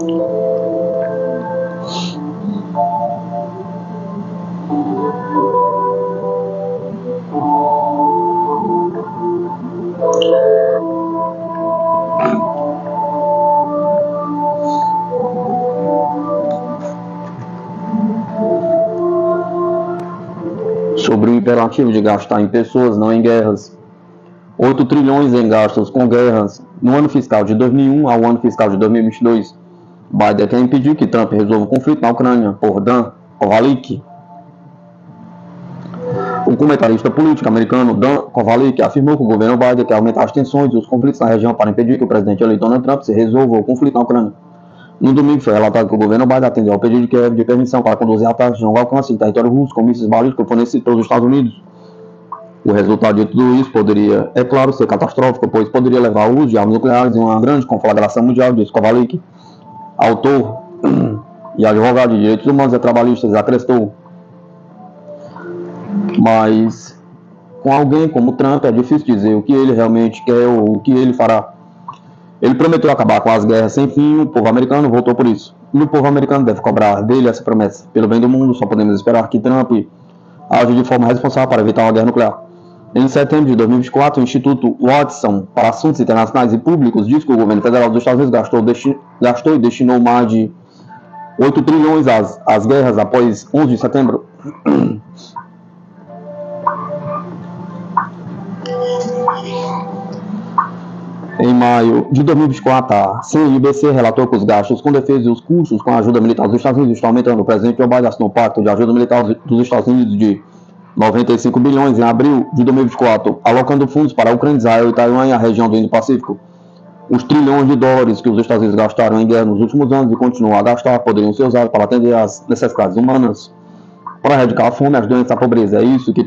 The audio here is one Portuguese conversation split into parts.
Sobre o imperativo de gastar em pessoas, não em guerras. 8 trilhões em gastos com guerras no ano fiscal de 2001 ao ano fiscal de 2022. Biden quer impedir que Trump resolva o conflito na Ucrânia, por Dan Kovalik. O comentarista político americano Dan Kovalik afirmou que o governo Biden quer aumentar as tensões e os conflitos na região para impedir que o presidente eleito Donald Trump se resolva o conflito na Ucrânia. No domingo foi relatado que o governo Biden atendeu ao pedido de Kiev de permissão para conduzir ataques de longo alcance em território russo com mísseis balísticos fornecidos pelos Estados Unidos. O resultado de tudo isso poderia, é claro, ser catastrófico, pois poderia levar ao uso de armas nucleares em uma grande conflagração mundial, disse Kovalik. Autor e advogado de direitos humanos e trabalhistas, acrescentou. Mas com alguém como Trump é difícil dizer o que ele realmente quer ou o que ele fará. Ele prometeu acabar com as guerras sem fim, o povo americano votou por isso. E o povo americano deve cobrar dele essa promessa. Pelo bem do mundo, só podemos esperar que Trump age de forma responsável para evitar uma guerra nuclear. Em setembro de 2024, o Instituto Watson para Assuntos Internacionais e Públicos diz que o governo federal dos Estados Unidos gastou e destinou mais de 8 trilhões às guerras após 11 de setembro. Em maio de 2024, a CNBC relatou que os gastos com defesa e os custos com a ajuda militar dos Estados Unidos estão aumentando. O presidente Joe Biden assinou um pacto de ajuda militar dos Estados Unidos de 95 bilhões em abril de 2024, alocando fundos para a Ucrânia, Israel e Taiwan e a região do Indo-Pacífico. Os trilhões de dólares que os Estados Unidos gastaram em guerra nos últimos anos e continuam a gastar poderiam ser usados para atender às necessidades humanas, para erradicar a fome, as doenças e a pobreza. É isso que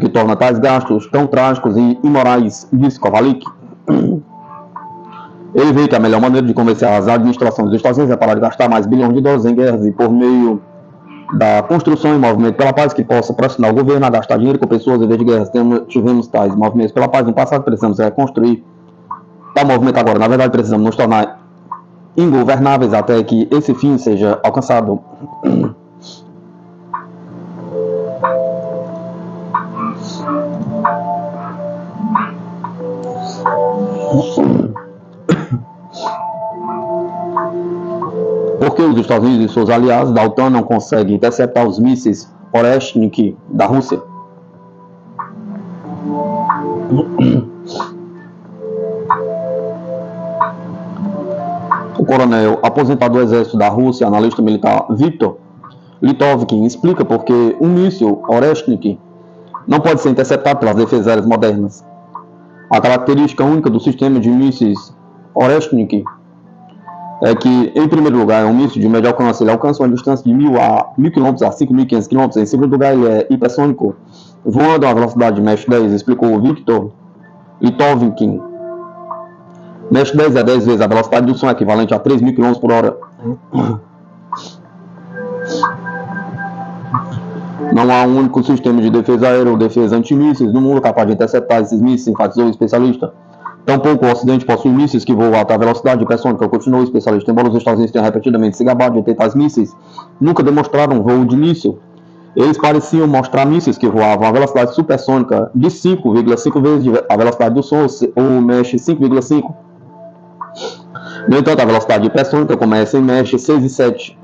torna tais gastos tão trágicos e imorais, disse Kovalik. Ele vê que a melhor maneira de convencer as administrações dos Estados Unidos é parar de gastar mais bilhões de dólares em guerras e por meio da construção e movimento pela paz que possa pressionar o governo a gastar dinheiro com pessoas em vez de guerras. Tivemos tais movimentos pela paz no passado, precisamos reconstruir tal movimento agora. Na verdade, precisamos nos tornar ingovernáveis até que esse fim seja alcançado. Porque os Estados Unidos e seus aliados da OTAN não conseguem interceptar os mísseis Oreshnik da Rússia. O coronel aposentado do exército da Rússia, analista militar Viktor Litovkin, explica por que um míssil Oreshnik não pode ser interceptado pelas defesas aéreas modernas. A característica única do sistema de mísseis Oreshnik é que, em primeiro lugar, é um míssil de médio alcance. Ele alcança uma distância de 1.000 km a 5.500 km. Em segundo lugar, ele é hipersônico, voando a uma velocidade de Mach 10, explicou Viktor Litovkin. Mach 10 é 10 vezes a velocidade do som, equivalente a 3.000 km por hora. Não há um único sistema de defesa aérea ou defesa antimísseis no mundo capaz de interceptar esses mísseis, enfatizou o especialista. Tampouco o Ocidente possui mísseis que voam a alta velocidade hipersônica, continuou o especialista. Embora os Estados Unidos tenham repetidamente se gabado de ter tais mísseis, nunca demonstraram voo de míssil. Eles pareciam mostrar mísseis que voavam a velocidade supersônica de 5,5 vezes a velocidade do som, ou Mach 5,5. No entanto, a velocidade hipersônica começa em Mach 6 e 7.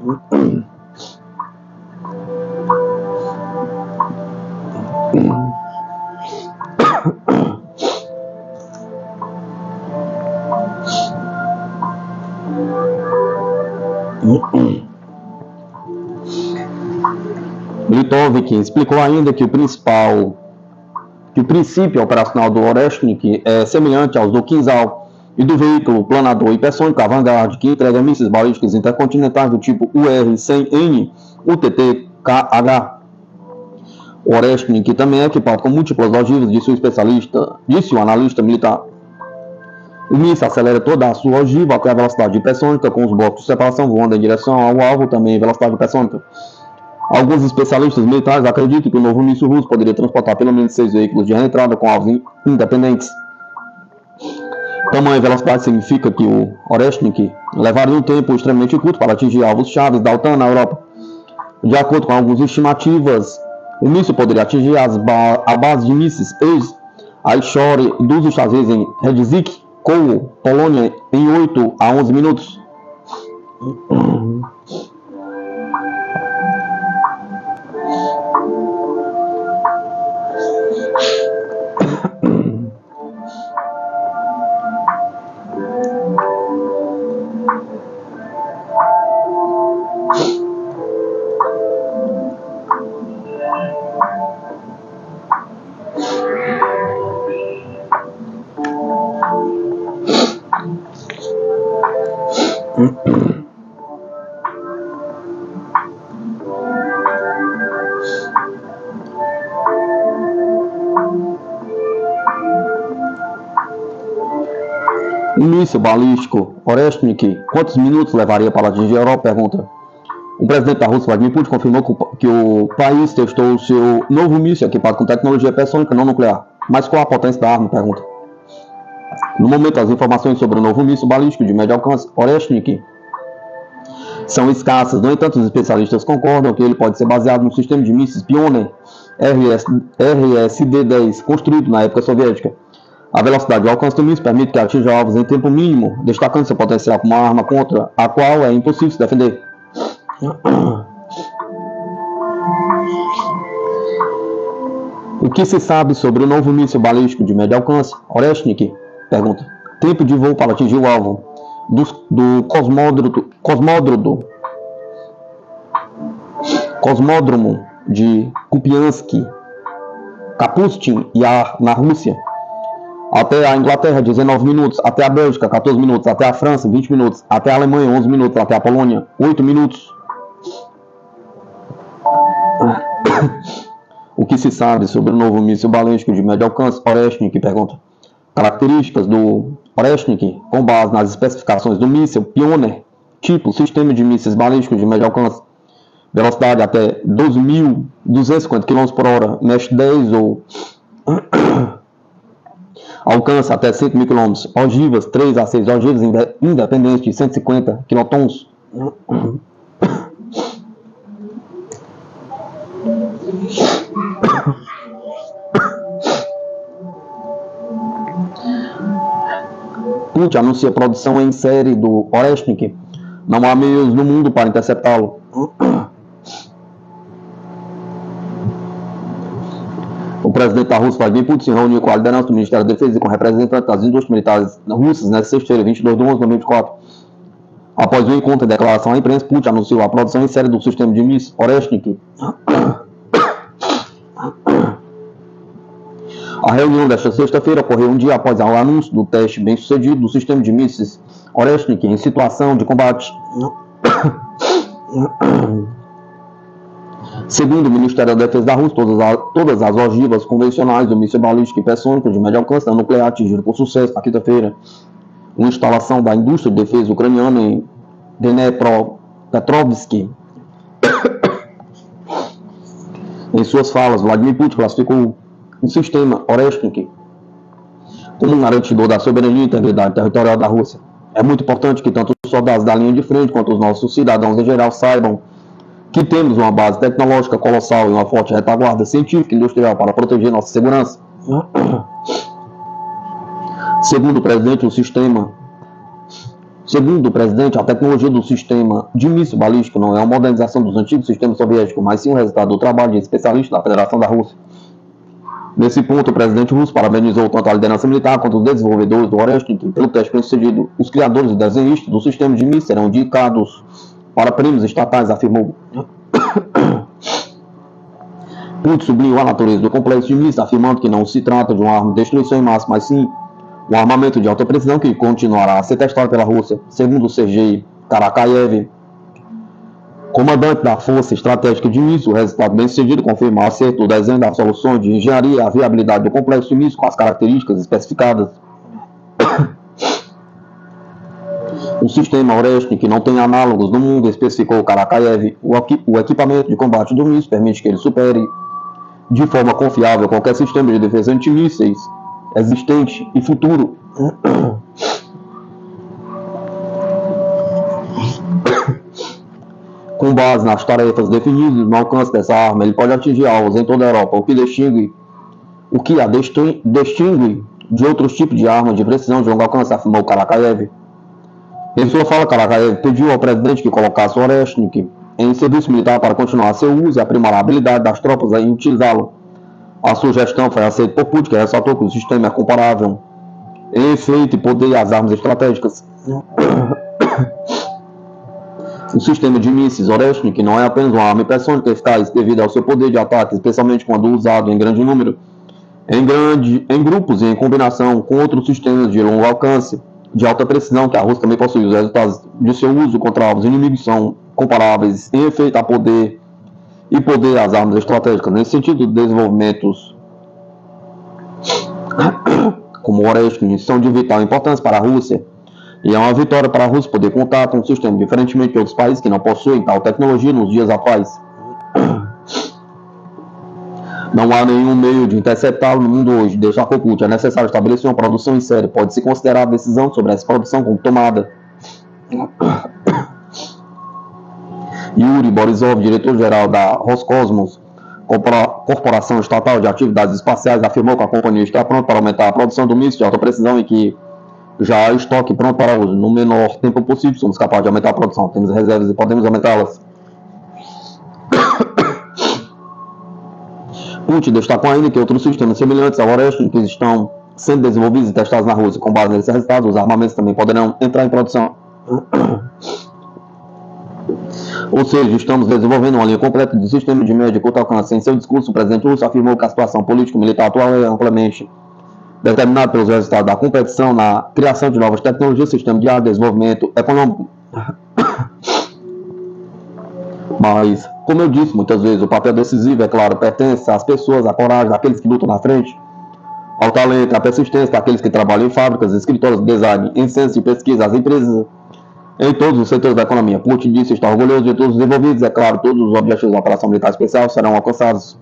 Litovkin explicou ainda que o princípio operacional do Oreshnik é semelhante aos do Kinzhal e do veículo planador hipersônico Vanguard, que entrega mísseis balísticos intercontinentais do tipo UR-100N UTT-KH. O Oreshnik também é equipado com múltiplas ogivas, disse o analista militar. O míssil acelera toda a sua ogiva até a velocidade hipersônica, com os blocos de separação voando em direção ao alvo, também em velocidade hipersônica. Alguns especialistas militares acreditam que o novo míssil russo poderia transportar pelo menos 6 veículos de reentrada com alvos independentes. Tamanho e velocidade significa que o Oreshnik levaria um tempo extremamente curto para atingir alvos chaves da OTAN na Europa. De acordo com algumas estimativas, o míssil poderia atingir a base de mísseis Aichore dos Estados Unidos em Redzik, Koło, Polônia, em 8 a 11 minutos. Um míssil balístico Oreshnik, quantos minutos levaria para atingir a Europa? Pergunta. O presidente da Rússia, Vladimir Putin, confirmou que o país testou o seu novo míssil equipado com tecnologia hipersônica não nuclear. Mas qual a potência da arma? Pergunta. No momento, as informações sobre o novo míssil balístico de médio alcance Oreshnik são escassas. No entanto, os especialistas concordam que ele pode ser baseado no sistema de mísseis Pioner RSD-10, construído na época soviética. A velocidade de alcance do míssil permite que atinja alvos em tempo mínimo, destacando seu potencial como uma arma contra a qual é impossível se defender. O que se sabe sobre o novo míssil balístico de médio alcance Oreshnik? Pergunta. Tempo de voo para atingir o alvo do cosmódromo de Kupiansk, Kapustin Yar, na Rússia. Até a Inglaterra, 19 minutos. Até a Bélgica, 14 minutos. Até a França, 20 minutos. Até a Alemanha, 11 minutos. Até a Polônia, 8 minutos. O que se sabe sobre o novo míssil balístico de médio alcance Oreshnik? Pergunta. Características do Oreshnik com base nas especificações do míssil Pioner. Tipo, sistema de mísseis balísticos de médio alcance. Velocidade até 12.250 km/h. Mesh 10 ou... Alcança até 100.000 km. Ogivas, 3 a 6 ogivas independentes de 150 quilotons. Putin anuncia produção em série do Oreshnik. Não há meios no mundo para interceptá-lo. O presidente da Rússia, Vladimir Putin, se reuniu com a liderança do Ministério da Defesa e com representantes das indústrias militares russas nesta sexta-feira, 22 de 11 de 2024. Após o encontro e declaração à imprensa, Putin anunciou a produção em série do sistema de mísseis Oreshnik. A reunião desta sexta-feira ocorreu um dia após o anúncio do teste bem-sucedido do sistema de mísseis Oreshnik em situação de combate. Segundo o Ministério da Defesa da Rússia, todas as ogivas convencionais do míssil balístico hipersônico de médio alcance nuclear atingiram por sucesso na quinta-feira uma instalação da indústria de defesa ucraniana em Dnepropetrovsk. Em suas falas, Vladimir Putin classificou o sistema Oreshnik como um garantidor da soberania e integridade territorial da Rússia. É muito importante que tanto os soldados da linha de frente quanto os nossos cidadãos em geral saibam que temos uma base tecnológica colossal e uma forte retaguarda científica e industrial para proteger nossa segurança. Segundo o presidente, a tecnologia do sistema de míssil balístico não é uma modernização dos antigos sistemas soviéticos, mas sim o resultado do trabalho de especialistas da Federação da Rússia. Nesse ponto, o presidente russo parabenizou tanto a liderança militar quanto os desenvolvedores do Oreshnik pelo teste bem-sucedido. Os criadores e desenhistas do sistema de míssil serão indicados para prêmios estatais, afirmou. Putin sublinhou a natureza do complexo de mísseis, afirmando que não se trata de uma arma de destruição em massa, mas sim um armamento de alta precisão que continuará a ser testado pela Rússia. Segundo Sergei Karakayev, comandante da Força Estratégica de Míssil, o resultado bem-sucedido confirma o acerto do desenho das soluções de engenharia e a viabilidade do complexo de míssil com as características especificadas. O sistema Oreshnik não tem análogos no mundo, especificou Karakayev. O equipamento de combate do míssil permite que ele supere de forma confiável qualquer sistema de defesa antimísseis existente e futuro. base nas tarefas definidas no alcance dessa arma, ele pode atingir alvos em toda a Europa, o que a distingue de outros tipos de armas de precisão de longo alcance, afirmou Karakayev. Em sua fala, Karakayev pediu ao presidente que colocasse o Oreshnik em serviço militar para continuar seu uso e aprimorar a habilidade das tropas em utilizá-lo. A sugestão foi aceita por Putin, que ressaltou que o sistema é comparável em efeito e poder às armas estratégicas. O sistema de mísseis Oreshnik não é apenas uma arma hipersônica eficaz devido ao seu poder de ataque, especialmente quando usado em grande número, em grupos e em combinação com outros sistemas de longo alcance, de alta precisão, que a Rússia também possui. Os resultados de seu uso contra os inimigos são comparáveis em efeito a poder e poder às armas estratégicas. Nesse sentido, desenvolvimentos como o Oreshnik são de vital importância para a Rússia, e é uma vitória para a Rússia poder contar com um sistema diferentemente de outros países que não possuem tal tecnologia nos dias atuais. Não há nenhum meio de interceptá-lo no mundo hoje, destacou Putin. É necessário estabelecer uma produção em série. Pode-se considerar a decisão sobre essa produção como tomada. Yuri Borisov, diretor-geral da Roscosmos, corporação estatal de atividades espaciais, afirmou que a companhia está pronta para aumentar a produção do míssil de alta precisão e que já há estoque pronto para uso. No menor tempo possível, somos capazes de aumentar a produção. Temos reservas e podemos aumentá-las. Putin destacou ainda que outros sistemas semelhantes ao Oreshnik estão sendo desenvolvidos e testados na Rússia. Com base nesses resultados, os armamentos também poderão entrar em produção. Ou seja, estamos desenvolvendo uma linha completa de sistemas de médio e curto alcance. Em seu discurso, o presidente russo afirmou que a situação político-militar atual é amplamente determinada pelos resultados da competição na criação de novas tecnologias, sistema de ar, desenvolvimento econômico. Mas, como eu disse muitas vezes, o papel decisivo, é claro, pertence às pessoas, à coragem daqueles que lutam na frente, ao talento, à persistência daqueles que trabalham em fábricas, escritórios de design, em ciência e pesquisa, às empresas, em todos os setores da economia. Putin disse estar orgulhoso de todos os envolvidos, é claro, todos os objetivos da operação militar especial serão alcançados.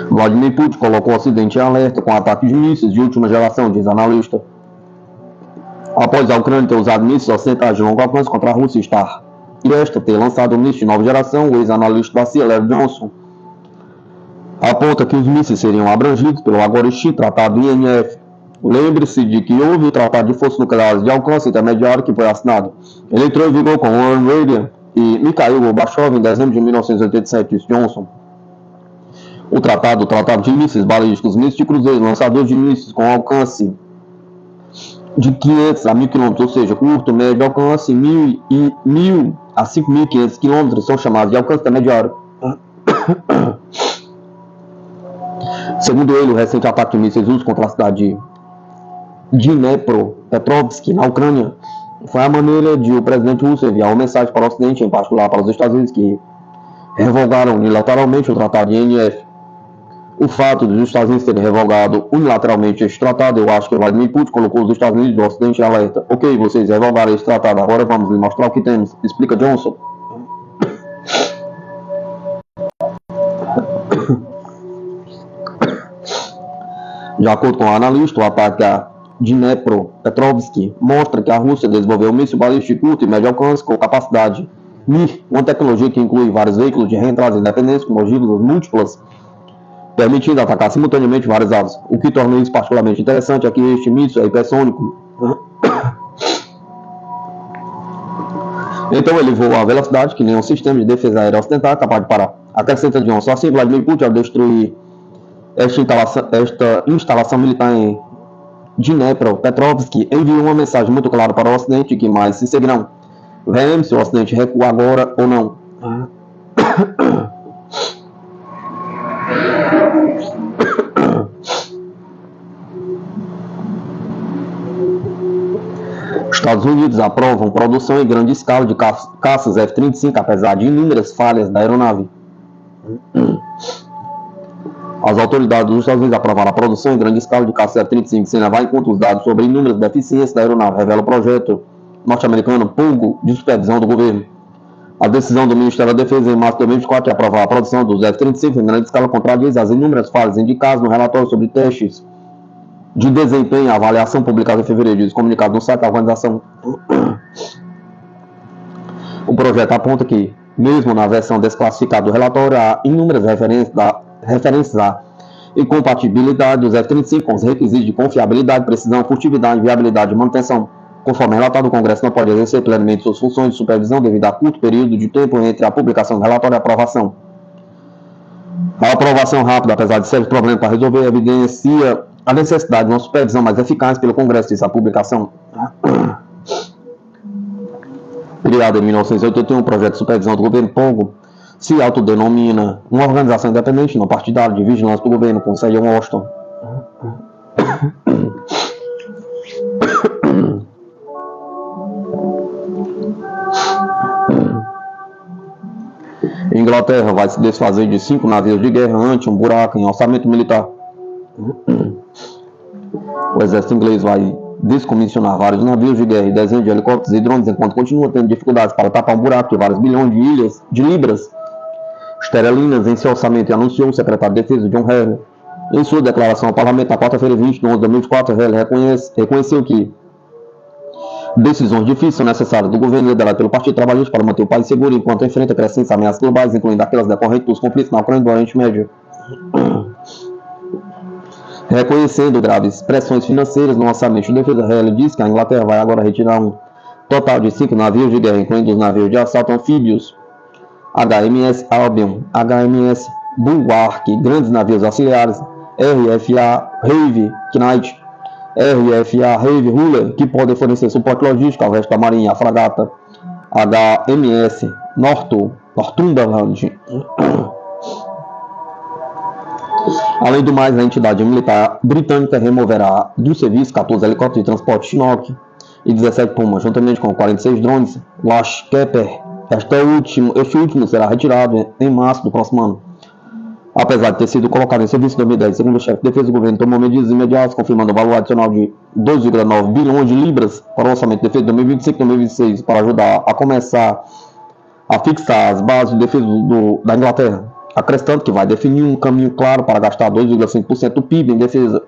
Vladimir Putin colocou o Ocidente em alerta com ataques de mísseis de última geração, diz analista. Após a Ucrânia ter usado mísseis ocidentais de longo alcance contra a Rússia e esta ter lançado um míssil de nova geração, o ex-analista da CIA, Larry Johnson, aponta que os mísseis seriam abrangidos pelo agora extinto Tratado INF. Lembre-se de que houve o Tratado de Forças Nucleares de Alcance Intermediário que foi assinado. Ele entrou em vigor com Ronald Reagan e Mikhail Gorbachev em dezembro de 1987, disse Johnson. O tratado de mísseis balísticos, mísseis de cruzeiro, lançadores de mísseis com alcance de 500 a 1.000 km, ou seja, curto, médio alcance, 1.000 a 5.500 km, são chamados de alcance intermediário. Segundo ele, o recente ataque de mísseis russos contra a cidade de Dnipropetrovsk, na Ucrânia, foi a maneira de o presidente russo enviar uma mensagem para o Ocidente, em particular para os Estados Unidos, que revogaram unilateralmente o Tratado de INF. O fato dos Estados Unidos terem revogado unilateralmente este tratado, eu acho que Vladimir Putin colocou os Estados Unidos do Ocidente em alerta. Ok, vocês revogaram este tratado, agora vamos lhe mostrar o que temos, explica Johnson. De acordo com o analista, o ataque a Dnipropetrovsk mostra que a Rússia desenvolveu um míssil balístico curto e médio alcance com capacidade MIR, uma tecnologia que inclui vários veículos de reentrada independentes com ogivas múltiplas, permitindo atacar simultaneamente vários alvos. O que torna isso particularmente interessante é que este míssil é hipersônico. Então ele voa a velocidade que nenhum sistema de defesa aérea ocidental é capaz de parar. Acrescenta Johnson. Assim, Vladimir Putin, ao destruir esta instalação militar em Dnipropetrovsk, enviou uma mensagem muito clara para o Ocidente que mais se seguirão. Veremos se o Ocidente recua agora ou não. Os Estados Unidos aprovam produção em grande escala de caças F-35, apesar de inúmeras falhas da aeronave. As autoridades dos Estados Unidos aprovaram a produção em grande escala de caças F-35, sem levar em conta os dados sobre inúmeras deficiências da aeronave, revela o projeto norte-americano POGO de supervisão do governo. A decisão do Ministério da Defesa em março de 2024 de aprovar a produção dos F-35 em grande escala contradiz as inúmeras falhas indicadas no relatório sobre testes de desempenho e avaliação publicado em fevereiro, diz comunicado no site da organização. O projeto aponta que, mesmo na versão desclassificada do relatório, há inúmeras referências à incompatibilidade dos F-35 com os requisitos de confiabilidade, precisão, furtividade, viabilidade e manutenção. Conforme relatado, o Congresso não pode exercer plenamente suas funções de supervisão devido a curto período de tempo entre a publicação do relatório e a aprovação. A aprovação rápida, apesar de sérios problemas para resolver, evidencia a necessidade de uma supervisão mais eficaz pelo Congresso, diz a publicação. Criado em 1981, o projeto de supervisão do governo POGO se autodenomina uma organização independente não partidária de vigilância do governo com sede em Washington. Inglaterra vai se desfazer de 5 navios de guerra ante um buraco em orçamento militar. O exército inglês vai descomissionar vários navios de guerra e desenhos de helicópteros e drones enquanto continua tendo dificuldades para tapar um buraco de vários bilhões de libras esterlinas em seu orçamento, e anunciou o secretário de Defesa John Heller. Em sua declaração ao parlamento na quarta-feira 20 de 11 de 2004, Heller reconheceu que decisões difíceis são necessárias do governo liderado pelo Partido Trabalhista para manter o país seguro enquanto enfrenta crescentes ameaças globais, incluindo aquelas decorrentes dos conflitos na Ucrânia e do Oriente Médio. Reconhecendo graves pressões financeiras no orçamento de defesa, Heller disse que a Inglaterra vai agora retirar um total de 5 navios de guerra, incluindo os navios de assalto anfíbios HMS Albion, HMS Bulwark, grandes navios auxiliares RFA Harvey Knight, RFA Harvey Ruler, que podem fornecer suporte logístico ao resto da marinha, a fragata HMS Northumberland. Além do mais, a entidade militar britânica removerá do serviço 14 helicópteros de transporte Chinook e 17 Puma, juntamente com 46 drones Lashkar. Este último será retirado em março do próximo ano. Apesar de ter sido colocado em serviço em 2010, segundo o chefe de defesa do governo, tomou medidas imediatas, confirmando o valor adicional de 2,9 bilhões de libras para o orçamento de defesa de 2025 e 2026 para ajudar a começar a fixar as bases de defesa da Inglaterra, acrescentando que vai definir um caminho claro para gastar 2,5% do PIB em defesa.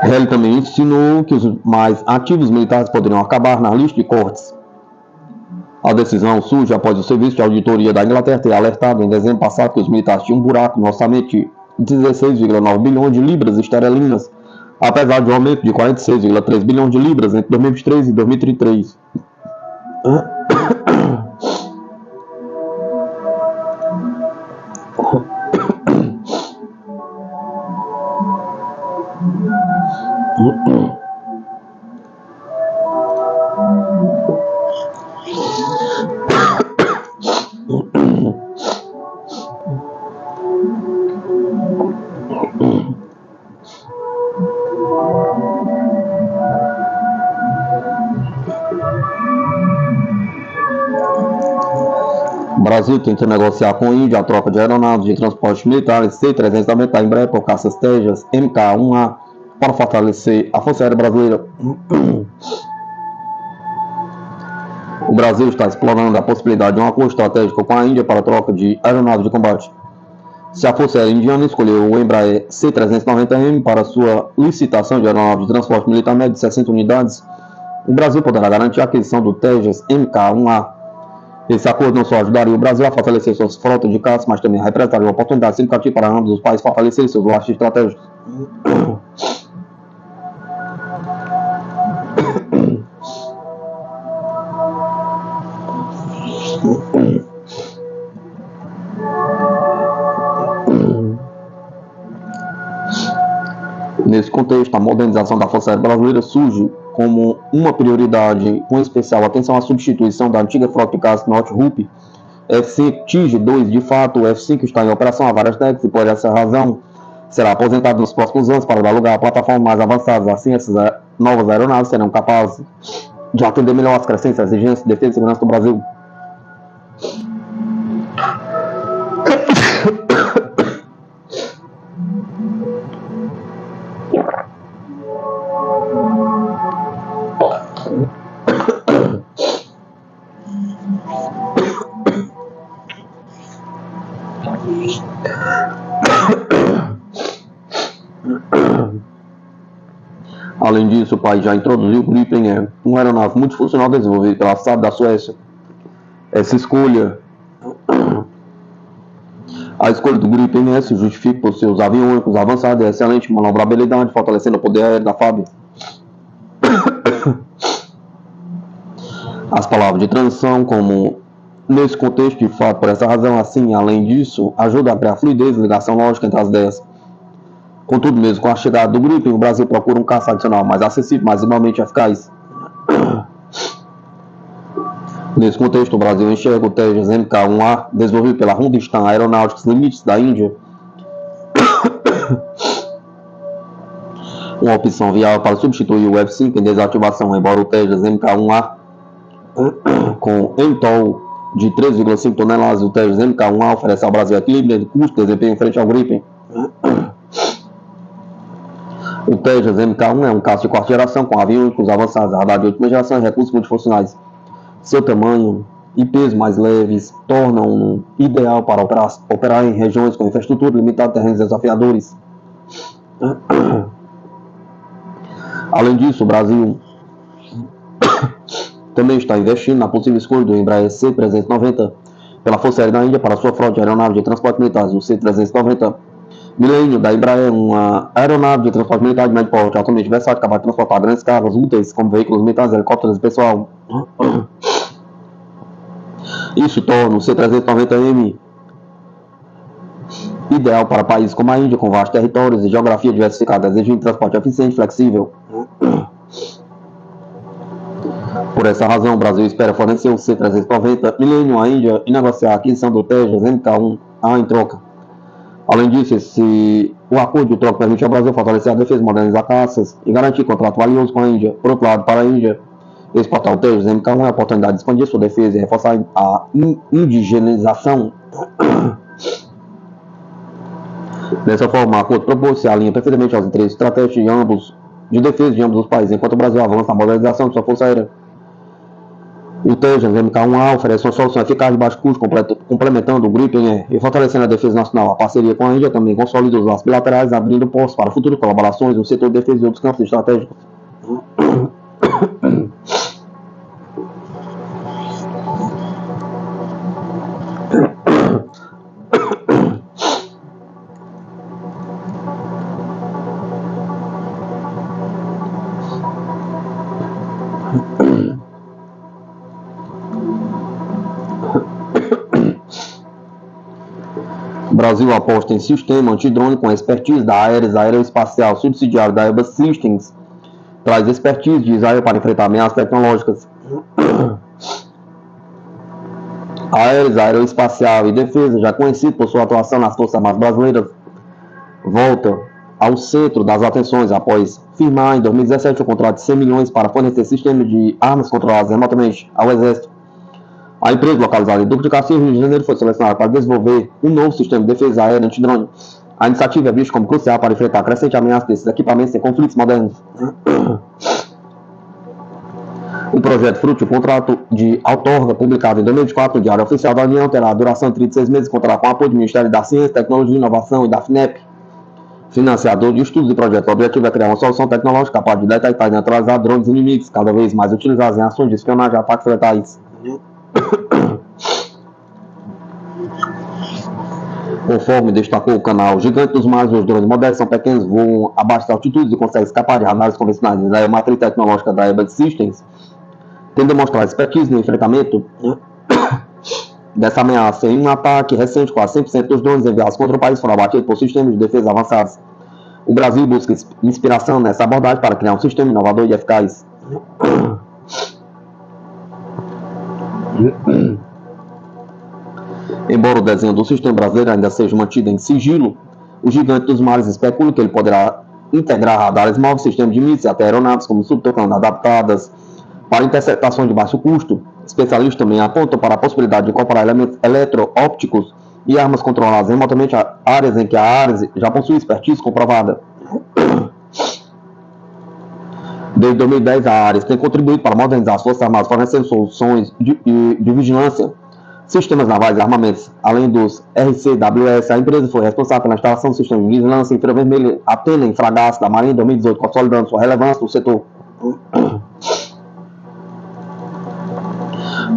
Ele também ensinou que os mais ativos militares poderiam acabar na lista de cortes. A decisão surge após o Serviço de Auditoria da Inglaterra ter alertado em dezembro passado que os militares tinham um buraco no orçamento de 16,9 bilhões de libras esterlinas, apesar de um aumento de 46,3 bilhões de libras entre 2023 e 2033. O Brasil tenta negociar com a Índia a troca de aeronaves de transporte militares C-390 da Embraer por caças Tejas MK-1A para fortalecer a Força Aérea Brasileira. O Brasil está explorando a possibilidade de um acordo estratégico com a Índia para a troca de aeronaves de combate. Se a Força Aérea Indiana escolheu o Embraer C-390M para sua licitação de aeronaves de transporte militar médio de 60 unidades, o Brasil poderá garantir a aquisição do Tejas MK-1A. Esse acordo não só ajudaria o Brasil a fortalecer suas frotas de caças, mas também representaria uma oportunidade significativa para ambos os países fortalecerem seus laços estratégicos. Nesse contexto, a modernização da Força Aérea Brasileira surge como uma prioridade, com especial atenção à substituição da antiga frota de caças Northrop F-5 Tige-2. De fato, o F-5 está em operação há várias décadas e, por essa razão, será aposentado nos próximos anos para dar lugar a plataformas mais avançadas. Assim, essas novas aeronaves serão capazes de atender melhor às crescentes exigências de defesa e segurança do Brasil. Além disso, o país já introduziu o Gripen, uma aeronave multifuncional desenvolvida pela SAB da Suécia. A escolha do Gripen se justifica por seus aviônicos avançados e excelente manobrabilidade, fortalecendo o poder aéreo da FAB. As palavras de transição, como nesse contexto, de fato, por essa razão, assim, além disso, ajuda a criar fluidez e ligação lógica entre as ideias. Contudo, mesmo com a chegada do Gripen, o Brasil procura um caça adicional mais acessível, mais igualmente eficaz. Nesse contexto, o Brasil enxerga o Tejas Mk1A, desenvolvido pela Hindustan Aeronautics Limited da Índia, uma opção viável para substituir o F-5 em desativação, embora o Tejas Mk1A com MTOL de 3,5 toneladas, o Tejas Mk1A oferece ao Brasil equilíbrio de custo e desempenho frente ao Gripen. O Tejas Mk1 é um caça de quarta geração com aviões avançados, radar de última geração e recursos multifuncionais. Seu tamanho e peso mais leves tornam-no ideal para operar em regiões com infraestrutura limitada e terrenos desafiadores. Além disso, o Brasil também está investindo na possível escolha do Embraer C-390 pela Força Aérea da Índia para sua frota de aeronaves de transporte militares. O C-390 Milênio da Embraer é uma aeronave de transporte militar de médio porte, altamente versátil, capaz de transportar grandes cargas úteis como veículos militares, helicópteros e pessoal. Isso torna o C-390M ideal para países como a Índia, com vastos territórios e geografia diversificada, exigindo transporte eficiente e flexível. Por essa razão, o Brasil espera fornecer o C-390 Millennium à Índia e negociar a aquisição do Tejas Mk1A em troca. Além disso, o acordo de troca permite ao Brasil fortalecer a defesa, modernizar caças e garantir contrato valioso com a Índia. Por outro lado, para a Índia, exportar o Tejas Mk1 é a oportunidade de expandir sua defesa e reforçar a indigenização. Dessa forma, o acordo proposto se alinha perfeitamente aos interesses estratégicos de defesa de ambos os países, enquanto o Brasil avança na modernização de sua força aérea. O Tejas Mk1A oferece uma solução eficaz de baixo custo, complementando o Gripen e fortalecendo a defesa nacional. A parceria com a Índia também consolida os laços bilaterais, abrindo postos para futuras colaborações no setor de defesa e outros campos estratégicos. O Brasil aposta em sistema antidrone com expertise da Aeres Aeroespacial, subsidiário da Airbus Systems. Traz expertise de Israel para enfrentar ameaças tecnológicas. A Aeres Aeroespacial e Defesa, já conhecido por sua atuação nas Forças Armadas Brasileiras, volta ao centro das atenções após firmar em 2017 o contrato de 100 milhões para fornecer sistemas de armas controladas remotamente ao Exército. A empresa localizada em Duque de Caxias, Rio de Janeiro, foi selecionada para desenvolver um novo sistema de defesa aérea antidrone. A iniciativa é vista como crucial para enfrentar a crescente ameaça desses equipamentos em conflitos modernos. O projeto fruto de um contrato de outorga publicado em 2024 no Diário Oficial da União terá a duração de 36 meses e contará com o apoio do Ministério da Ciência, Tecnologia e Inovação e da FINEP, financiador de estudos e projetos. O objetivo é criar uma solução tecnológica capaz de detectar e neutralizar drones inimigos, cada vez mais utilizados em ações de espionagem e ataques letais. Conforme destacou o canal Gigante dos Mares, os drones modernos são pequenos, voam a baixas altitudes e conseguem escapar de radares convencionais. A matriz tecnológica da Airbus Systems tem demonstrado expertise no enfrentamento dessa ameaça. Em um ataque recente, quase 100% dos drones enviados contra o país foram abatidos por sistemas de defesa avançados. O Brasil busca inspiração nessa abordagem para criar um sistema inovador e eficaz. Embora o desenho do sistema brasileiro ainda seja mantido em sigilo, o Gigante dos Mares especula que ele poderá integrar radares móveis, sistemas de mísseis e até aeronaves como subtucano adaptadas para interceptação de baixo custo. Especialistas também apontam para a possibilidade de incorporar elementos eletroópticos e armas controladas remotamente a áreas em que a Ares já possui expertise comprovada. Desde 2010, a Ares tem contribuído para modernizar as Forças Armadas, fornecendo soluções de vigilância, sistemas navais e armamentos. Além dos RCWS, a empresa foi responsável pela instalação do sistema de vigilância infravermelha Atena em fragatas da Marinha em 2018, consolidando sua relevância no setor.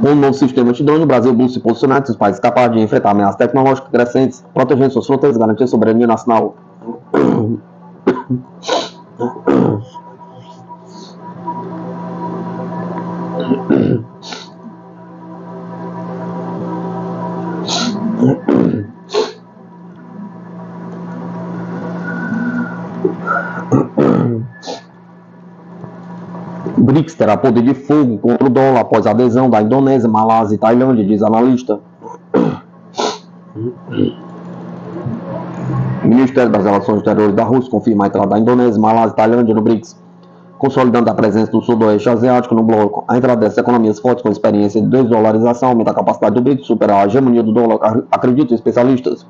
Com um novo sistema antidrone, o Brasil busca se posicionar entre os países capazes de enfrentar ameaças tecnológicas crescentes, protegendo suas fronteiras e garantir a soberania nacional. O BRICS terá poder de fogo contra o dólar após a adesão da Indonésia, Malásia e Tailândia, diz analista. O Ministério das Relações Exteriores da Rússia confirma a entrada da Indonésia, Malásia e Tailândia no BRICS, consolidando a presença do Sudoeste Asiático no bloco. A entrada dessas economias fortes com experiência de desdolarização aumenta a capacidade do BRICS de superar a hegemonia do dólar, acreditam especialistas.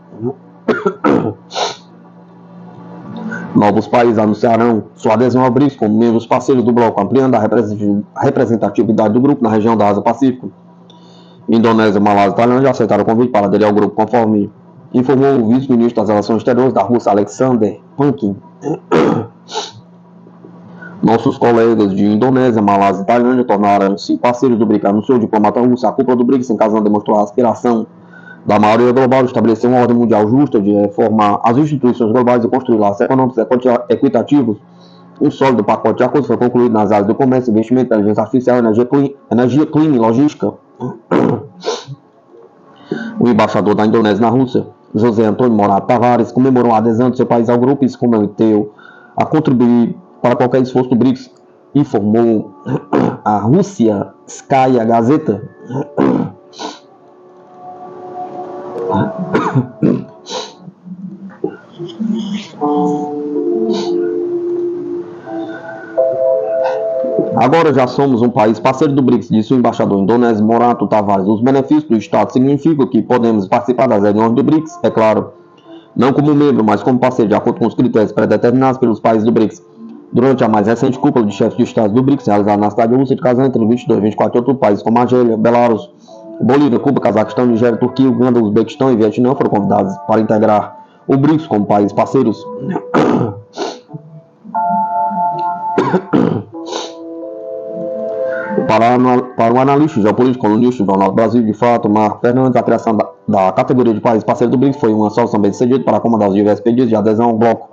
Novos países anunciarão sua adesão ao BRICS como membros parceiros do bloco, ampliando a representatividade do grupo na região da Ásia-Pacífico. Indonésia, Malásia e Tailândia aceitaram o convite para aderir ao grupo, conforme informou o vice-ministro das Relações Exteriores da Rússia, Alexander Pankin. Nossos colegas de Indonésia, Malásia e Tailândia tornaram-se parceiros do BRICS, anunciou o diplomata russo. A cúpula do BRICS, em casa, demonstrou a aspiração da maioria global de estabelecer uma ordem mundial justa, de reformar as instituições globais e construir laços econômicos equitativos. Um sólido pacote de acordos foi concluído nas áreas do comércio, investimento, inteligência artificial, energia clean e logística. O embaixador da Indonésia na Rússia, José Antônio Morato Tavares, comemorou a adesão do seu país ao grupo e se comprometeu a contribuir para qualquer esforço do BRICS, informou a Rússia Skaya Gazeta. Agora já somos um país parceiro do BRICS, disse o embaixador indonésio Morato Tavares. Os benefícios do Estado significam que podemos participar das reuniões do BRICS, é claro, não como membro, mas como parceiro, de acordo com os critérios pré-determinados pelos países do BRICS. Durante a mais recente cúpula de chefes de Estado do BRICS, realizada na cidade russa de Kazan, entre 22 e 24 outros países como Argélia, Belarus, Bolívia, Cuba, Cazaquistão, Nigéria, Turquia, Uganda, Uzbequistão e Vietnã foram convidados para integrar o BRICS como países parceiros. Para o analista geopolítico colunista do Jornal do Brasil, de fato, Marco Fernandes, a criação da categoria de país parceiro do BRICS foi uma solução bem sucedida para acomodar os diversos pedidos de adesão ao bloco.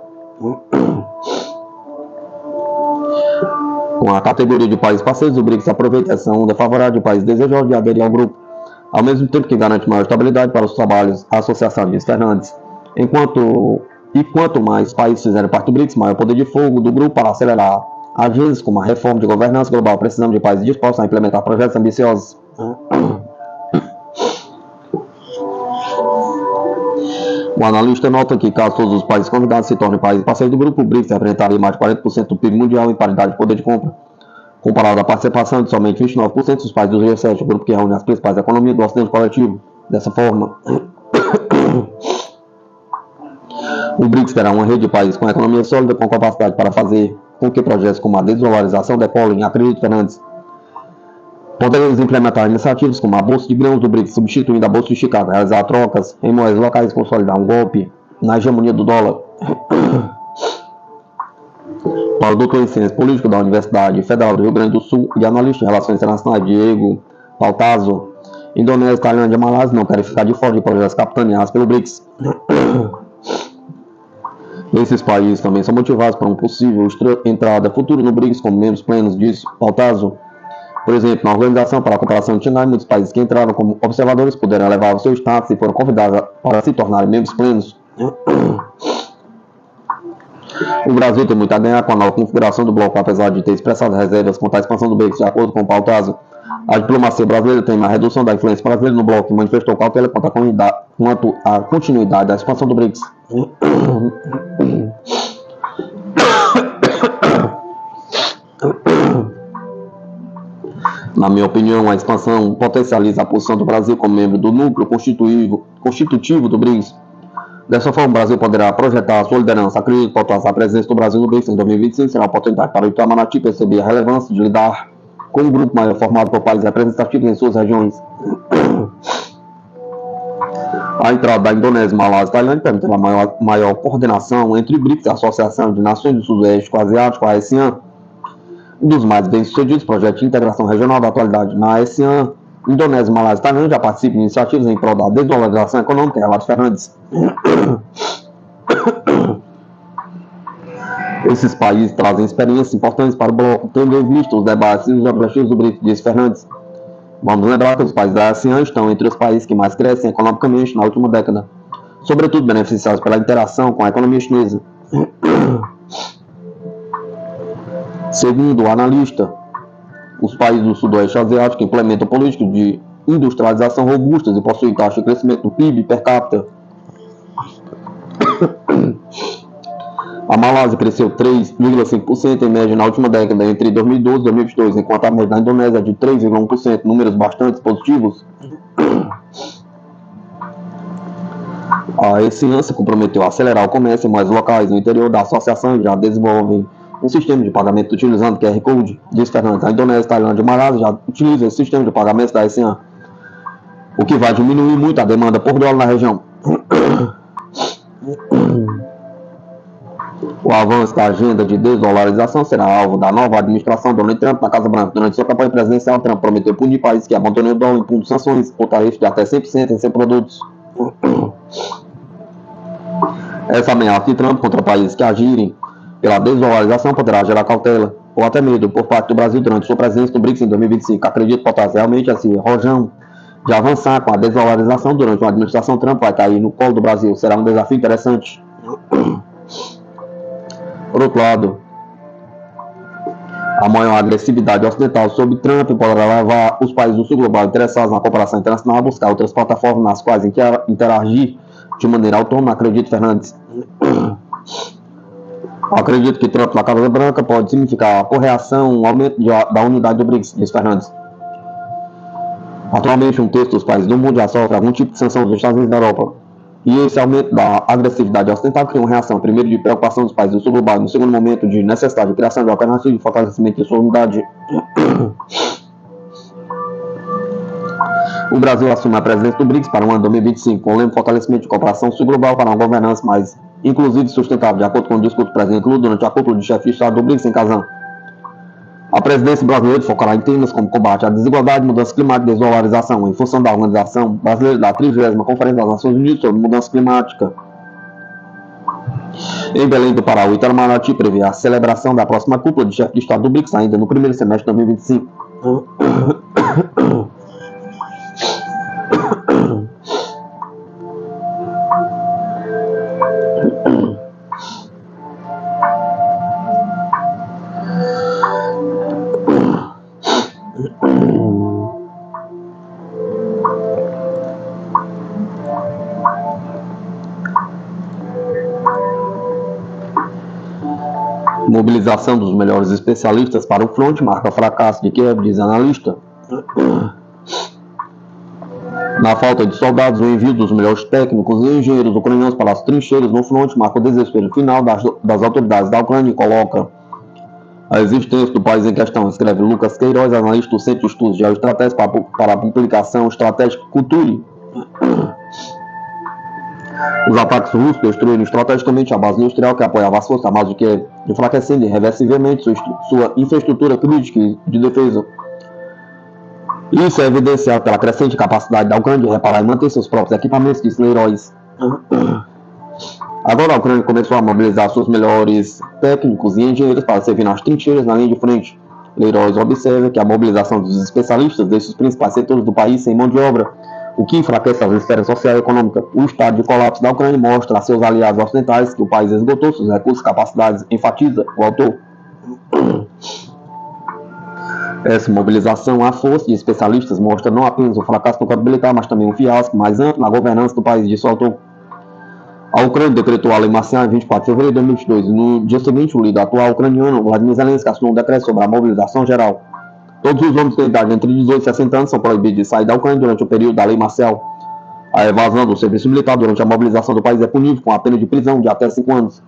Com a categoria de países parceiros, o BRICS aproveita essa onda favorável de países desejosos de aderir ao grupo, ao mesmo tempo que garante maior estabilidade para os trabalhos da associação, diz Fernandes. Quanto mais países fizerem parte do BRICS, maior poder de fogo do grupo para acelerar agendas como a reforma de governança global. Precisamos de países dispostos a implementar projetos ambiciosos. O analista nota que, caso todos os países convidados se tornem países parceiros do grupo, o BRICS representaria mais de 40% do PIB mundial em paridade de poder de compra, comparado à participação de somente 29% dos países do G7, o grupo que reúne as principais economias do Ocidente coletivo. Dessa forma, o BRICS terá uma rede de países com economia sólida, com capacidade para fazer com que projetos como a desdolarização decolem, acredita Fernandes. Podemos implementar iniciativas como a Bolsa de Grãos do BRICS, substituindo a Bolsa de Chicago, realizar trocas em moedas locais e consolidar um golpe na hegemonia do dólar. Para o doutor em Ciências Políticas da Universidade Federal do Rio Grande do Sul e analista em Relações Internacionais Diego Pautaso, Indonésia, Tailândia e Malásia não querem ficar de fora de projetos capitaneados pelo BRICS. Esses países também são motivados por uma possível entrada futura no BRICS como membros plenos, disse Pautaso. Por exemplo, na Organização para a Cooperação Internacional, muitos países que entraram como observadores puderam elevar o seu status e foram convidados para se tornarem membros plenos. O Brasil tem muito a ganhar com a nova configuração do bloco, apesar de ter expressado reservas quanto à expansão do BRICS, de acordo com o Pautaso. A diplomacia brasileira tem uma redução da influência brasileira no bloco e manifestou cautela quanto à continuidade da expansão do BRICS. Na minha opinião, a expansão potencializa a posição do Brasil como membro do núcleo constitutivo do BRICS. Dessa forma, o Brasil poderá projetar a sua liderança. Acredito que a presença do Brasil no BRICS em 2025 será uma oportunidade para o Itamaraty perceber a relevância de lidar com um grupo maior formado por países representativos em suas regiões. A entrada da Indonésia, Malásia e Tailândia permite a maior coordenação entre BRICS, a Associação de Nações do Sudoeste Asiático, a ASEAN, um dos mais bem-sucedidos projetos de integração regional da atualidade. Na ASEAN, Indonésia, Malásia e Tailândia já participam de iniciativas em prol da desdolarização econômica. Relatos Fernandes. Esses países trazem experiências importantes para o bloco, tendo em vista os debates e os objetivos do BRICS, disse Fernandes. Vamos lembrar que os países da ASEAN estão entre os países que mais crescem economicamente na última década, sobretudo beneficiados pela interação com a economia chinesa. Segundo o analista, os países do Sudoeste Asiático implementam políticas de industrialização robustas e possuem taxa de crescimento do PIB per capita. A Malásia cresceu 3,5% em média na última década, entre 2012 e 2022, enquanto a média da Indonésia é de 3,1%, números bastante positivos. A ASEAN se comprometeu a acelerar o comércio em mais locais no interior da associação e já desenvolvem um sistema de pagamento utilizando QR Code, diz Fernandes. A Indonésia, Tailândia e Malásia já utilizam esse sistema de pagamento da ASEAN, o que vai diminuir muito a demanda por dólar na região. O avanço da agenda de desdolarização será alvo da nova administração Donald Trump na Casa Branca. Durante sua campanha presidencial, Trump prometeu punir países que abandonam o dólar, impondo sanções ou tarifas de até 100% em seus produtos. Essa ameaça de Trump contra países que agirem pela desdolarização poderá gerar cautela ou até medo por parte do Brasil durante sua presença no BRICS em 2025. Acredito que potencialmente esse rojão de avançar com a desdolarização durante uma administração Trump vai cair no colo do Brasil. Será um desafio interessante. Por outro lado, a maior agressividade ocidental sobre Trump poderá levar os países do sul global interessados na cooperação internacional a buscar outras plataformas nas quais interagir de maneira autônoma, acredito Fernandes. Acredito que Trump na Casa Branca pode significar a correção, um aumento da unidade do BRICS, diz Fernandes. Atualmente, um terço dos países do mundo já sofre algum tipo de sanção dos Estados Unidos e da Europa. E esse aumento da agressividade ocidental cria uma reação, primeiro de preocupação dos países do sul global, no segundo momento de necessidade de criação de alternativas de fortalecimento de sua unidade. O Brasil assume a presidência do BRICS para o ano 2025, com o lema de fortalecimento de cooperação sul global para uma governança mais inclusiva e sustentável, de acordo com o discurso do presidente Lula durante a cúpula de chefe de Estado do BRICS em Kazan. A presidência brasileira focará em temas como combate à desigualdade, mudança climática e desvalorização, em função da Organização Brasileira da 30ª Conferência das Nações Unidas sobre Mudança Climática. Em Belém do Pará, o Itamaraty prevê a celebração da próxima cúpula de chefe de Estado do BRICS ainda no primeiro semestre de 2025. Mobilização dos melhores especialistas para o fronte marca fracasso de Kiev, diz analista. Na falta de soldados, o envio dos melhores técnicos e engenheiros ucranianos para as trincheiras no fronte marca o desespero final das autoridades da Ucrânia e coloca a existência do país em questão, escreve Lucas Queiroz, analista do Centro de Estudos Geoestratégicos para a publicação estratégica Culture. Os ataques russos destruíram estrategicamente a base industrial que apoiava as forças armadas de Kiev, enfraquecendo irreversivelmente sua infraestrutura crítica de defesa. Isso é evidenciado pela crescente capacidade da Ucrânia de reparar e manter seus próprios equipamentos, disse Queiroz. Agora a Ucrânia começou a mobilizar seus melhores técnicos e engenheiros para servir nas trincheiras na linha de frente. Queiroz observa que a mobilização dos especialistas deixa os principais setores do país sem mão de obra, o que enfraquece as esferas social e econômica. O estado de colapso da Ucrânia mostra a seus aliados ocidentais que o país esgotou seus recursos e capacidades, enfatiza o autor. Essa mobilização à força de especialistas mostra não apenas o fracasso do campo militar, mas também um fiasco mais amplo na governança do país, disse o autor. A Ucrânia decretou a lei marcial em 24 de fevereiro de 2022 e no dia seguinte o líder atual ucraniano, Vladimir Zelensky, assinou um decreto sobre a mobilização geral. Todos os homens com idade entre 18 e 60 anos são proibidos de sair da Ucrânia durante o período da lei marcial. A evasão do serviço militar durante a mobilização do país é punível com a pena de prisão de até 5 anos.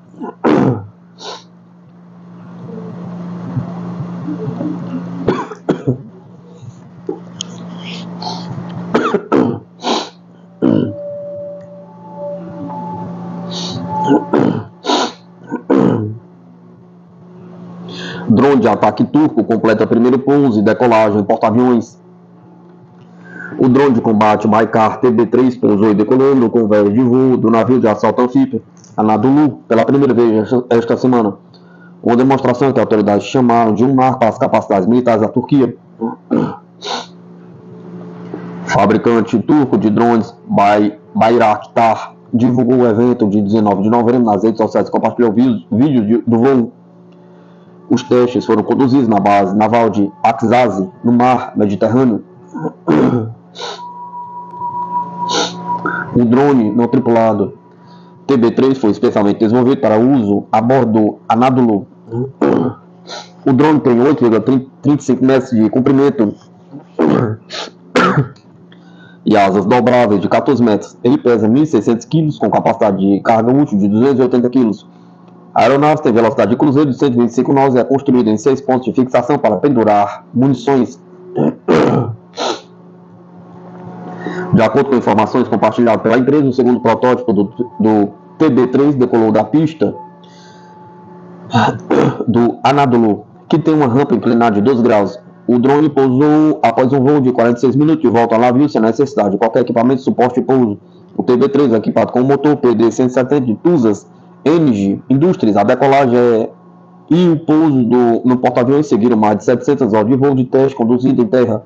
Drone de ataque turco completa primeiro pouso e decolagem em porta-aviões. O drone de combate Baykar TB3 pousou e decolou no convés de voo do navio de assalto anfíbio Anadolu pela primeira vez esta semana. Uma demonstração que autoridades chamaram de um marco para as capacidades militares da Turquia. Fabricante turco de drones Bayraktar divulgou o evento de 19 de novembro nas redes sociais e compartilhou vídeos do voo. Os testes foram conduzidos na base naval de Aksazi, no mar Mediterrâneo. O drone não tripulado TB3 foi especialmente desenvolvido para uso a bordo do Anadolu. O drone tem 8,35 metros de comprimento e asas dobráveis de 14 metros. Ele pesa 1.600 kg com capacidade de carga útil de 280 kg. A aeronave tem velocidade de cruzeiro de 125 nós e é construída em 6 pontos de fixação para pendurar munições. De acordo com informações compartilhadas pela empresa, o segundo protótipo do TB3 decolou da pista do Anadolu, que tem uma rampa inclinada de 12 graus. O drone pousou após um voo de 46 minutos de volta ao navio sem necessidade de qualquer equipamento de suporte de pouso. O TB3 é equipado com o motor PD-170 de Tuzas Energy Industries. A decolagem e o pouso no porta-aviões seguiram mais de 700 horas de voo de teste conduzido em terra.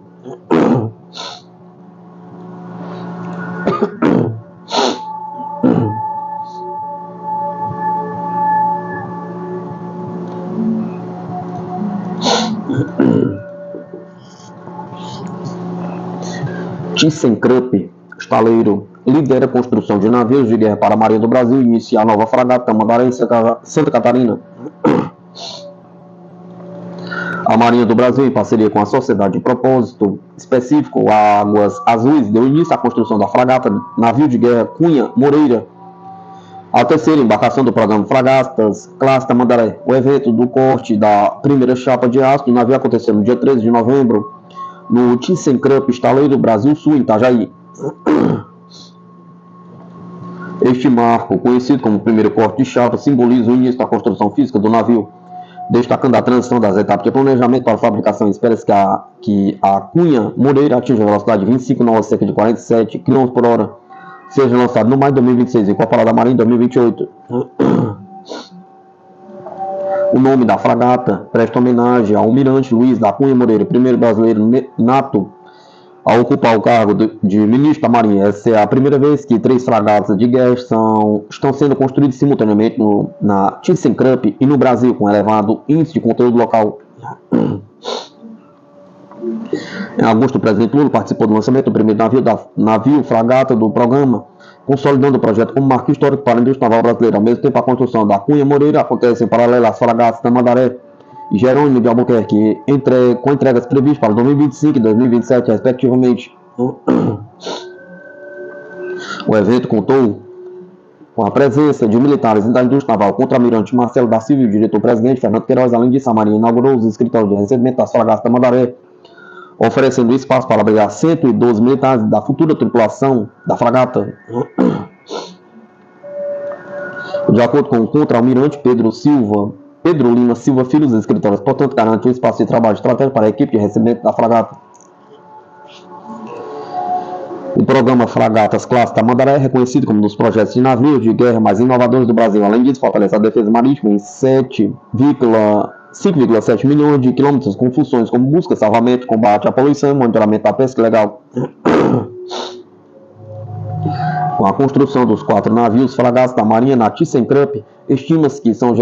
ThyssenKrupp, estaleiro, lidera a construção de navios de guerra para a Marinha do Brasil e inicia a nova fragata Tamandaré em Santa Catarina. A Marinha do Brasil, em parceria com a Sociedade de Propósito Específico Águas Azuis, deu início à construção da fragata navio de guerra Cunha Moreira, a terceira embarcação do programa Fragatas Classe Tamandaré. O evento do corte da primeira chapa de aço do navio aconteceu no dia 13 de novembro, no ThyssenKrupp Estaleiro Brasil Sul, em Itajaí. Este marco, conhecido como primeiro corte de chapa, simboliza o início da construção física do navio, destacando a transição das etapas de planejamento para a fabricação. Espera-se que a Cunha Moreira atinja a velocidade de 25 nós, cerca de 47 km por hora, seja lançado no maio de 2026 e incorporado à Marinha em 2028. O nome da fragata presta homenagem ao almirante Luiz da Cunha Moreira, primeiro brasileiro nato a ocupar o cargo de ministro da Marinha. Essa é a primeira vez que 3 fragatas de guerra estão sendo construídas simultaneamente na ThyssenKrupp e no Brasil, com elevado índice de conteúdo local. Em agosto, o presidente Lula participou do lançamento do primeiro navio fragata do programa, consolidando o projeto como marco histórico para a indústria naval brasileira. Ao mesmo tempo, a construção da Cunha Moreira acontece em paralelo às fragatas Tamandaré e Jerônimo de Albuquerque, com entregas previstas para 2025 e 2027, respectivamente. O evento contou com a presença de militares da indústria naval, contra-almirante Marcelo da Silva e o diretor-presidente Fernando Queiroz. Além disso, a Marinha inaugurou os escritórios de recebimento das fragatas Tamandaré, oferecendo espaço para abrigar 112 militares da futura tripulação da fragata. De acordo com o contra-almirante Pedro Lima Silva Filho, os escritórios, portanto, garantem um espaço de trabalho estratégico para a equipe de recebimento da fragata. O programa Fragatas Classe Tamandaré é reconhecido como um dos projetos de navios de guerra mais inovadores do Brasil. Além disso, fortalece a defesa marítima em 5,7 milhões de quilômetros, com funções como busca, salvamento, combate à poluição e monitoramento da pesca ilegal. Com a construção dos 4 navios fragatas da Marinha na ThyssenKrupp, estima-se que serão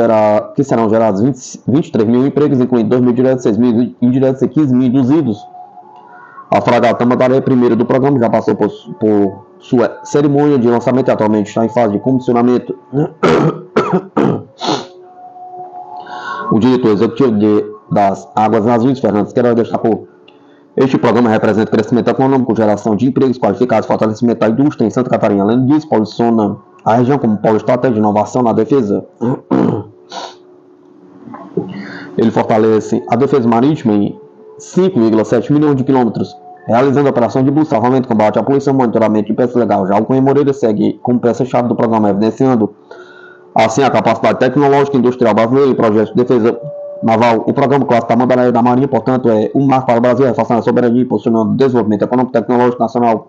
gerados 23 mil empregos, incluindo 2 mil diretos, 6 mil indiretos e 15 mil induzidos. A fragata Tamandaré, primeira do programa, já passou por sua cerimônia de lançamento e atualmente está em fase de comissionamento. O diretor executivo das Águas Azuis, Fernando Queiroz, destacou: este programa representa crescimento econômico, geração de empregos qualificados, fortalecimento da indústria em Santa Catarina. Além disso, posiciona a região como polo estratégico de inovação na defesa. Ele fortalece a defesa marítima em 5,7 milhões de quilômetros, realizando operações de busca, salvamento, combate à poluição, monitoramento de pesca legal. Já o Cunha Moreira segue como peça-chave do programa, evidenciando assim a capacidade tecnológica e industrial brasileira em projetos de defesa naval. O programa clássico da Bandeira da Marinha, portanto, é um marco para o Brasil, reforçando a soberania e posicionando o desenvolvimento econômico e tecnológico nacional.